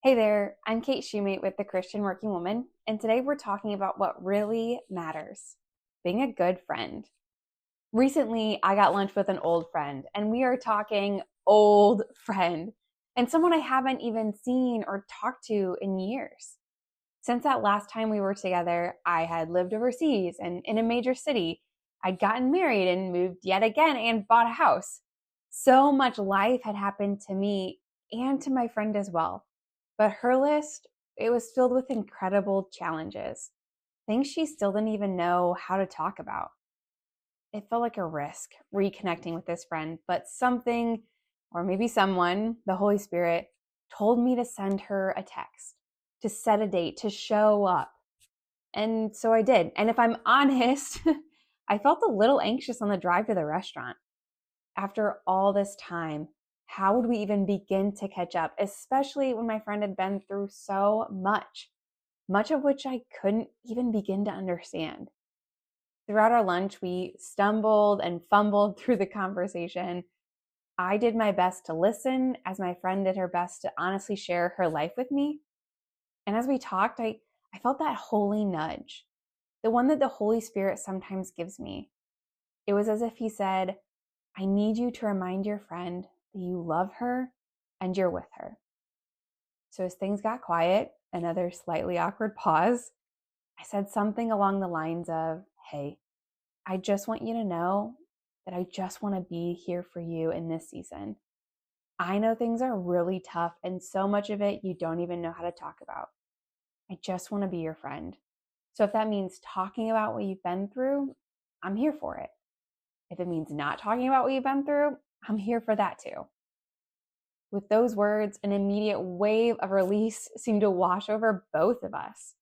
Hey there, I'm Kate Shoemate with the Christian Working Woman, and today we're talking about what really matters, being a good friend. Recently, I got lunch with an old friend, and we are talking old friend, and someone I haven't even seen or talked to in years. Since that last time we were together, I had lived overseas and in a major city. I'd gotten married and moved yet again and bought a house. So much life had happened to me and to my friend as well. But her list, it was filled with incredible challenges, things she still didn't even know how to talk about. It felt like a risk reconnecting with this friend, but something, or maybe someone, the Holy Spirit, told me to send her a text, to set a date, to show up. And so I did. And if I'm honest, I felt a little anxious on the drive to the restaurant. After all this time, how would we even begin to catch up, especially when my friend had been through so much of which I couldn't even begin to understand. Throughout our lunch, we stumbled and fumbled through the conversation. I did my best to listen as my friend did her best to honestly share her life with me. And as we talked, I felt that holy nudge, the one that the Holy Spirit sometimes gives me. It was as if he said, I need you to remind your friend that you love her and you're with her. So as things got quiet, another slightly awkward pause, I said something along the lines of, hey, I just want you to know that I just want to be here for you in this season. I know things are really tough and so much of it you don't even know how to talk about. I just want to be your friend. So if that means talking about what you've been through, I'm here for it. If it means not talking about what you've been through, I'm here for that too. With those words, an immediate wave of release seemed to wash over both of us.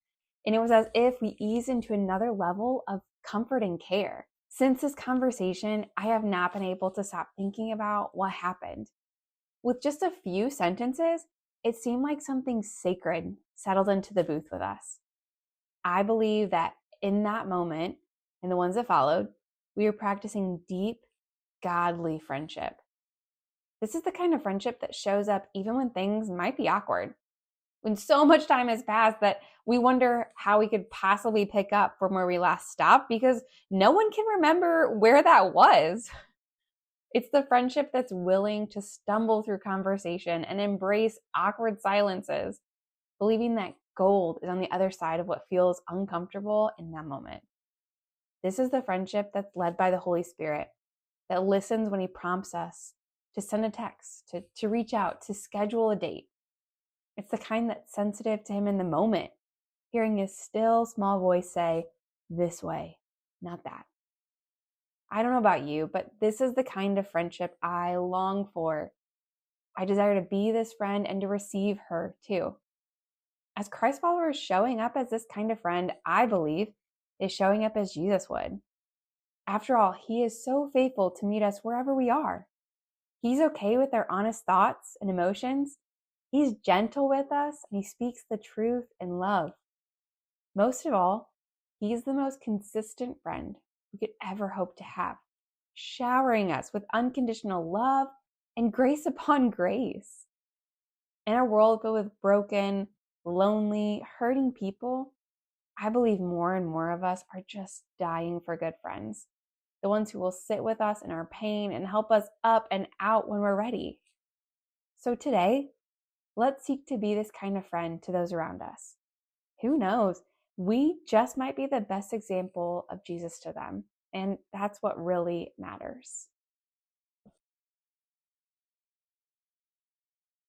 And it was as if we eased into another level of comfort and care. Since this conversation, I have not been able to stop thinking about what happened. With just a few sentences, it seemed like something sacred settled into the booth with us. I believe that in that moment and the ones that followed, we were practicing deep, godly friendship. This is the kind of friendship that shows up even when things might be awkward, when so much time has passed that we wonder how we could possibly pick up from where we last stopped because no one can remember where that was. It's the friendship that's willing to stumble through conversation and embrace awkward silences, believing that gold is on the other side of what feels uncomfortable in that moment. This is the friendship that's led by the Holy Spirit, that listens when he prompts us to send a text, to reach out, to schedule a date. It's the kind that's sensitive to him in the moment, hearing his still small voice say, this way, not that. I don't know about you, but this is the kind of friendship I long for. I desire to be this friend and to receive her too. As Christ followers, showing up as this kind of friend, I believe, is showing up as Jesus would. After all, he is so faithful to meet us wherever we are. He's okay with our honest thoughts and emotions. He's gentle with us and he speaks the truth in love. Most of all, he's the most consistent friend we could ever hope to have, showering us with unconditional love and grace upon grace. In a world filled with broken, lonely, hurting people, I believe more and more of us are just dying for good friends. The ones who will sit with us in our pain and help us up and out when we're ready. So today, let's seek to be this kind of friend to those around us. Who knows? We just might be the best example of Jesus to them. And that's what really matters.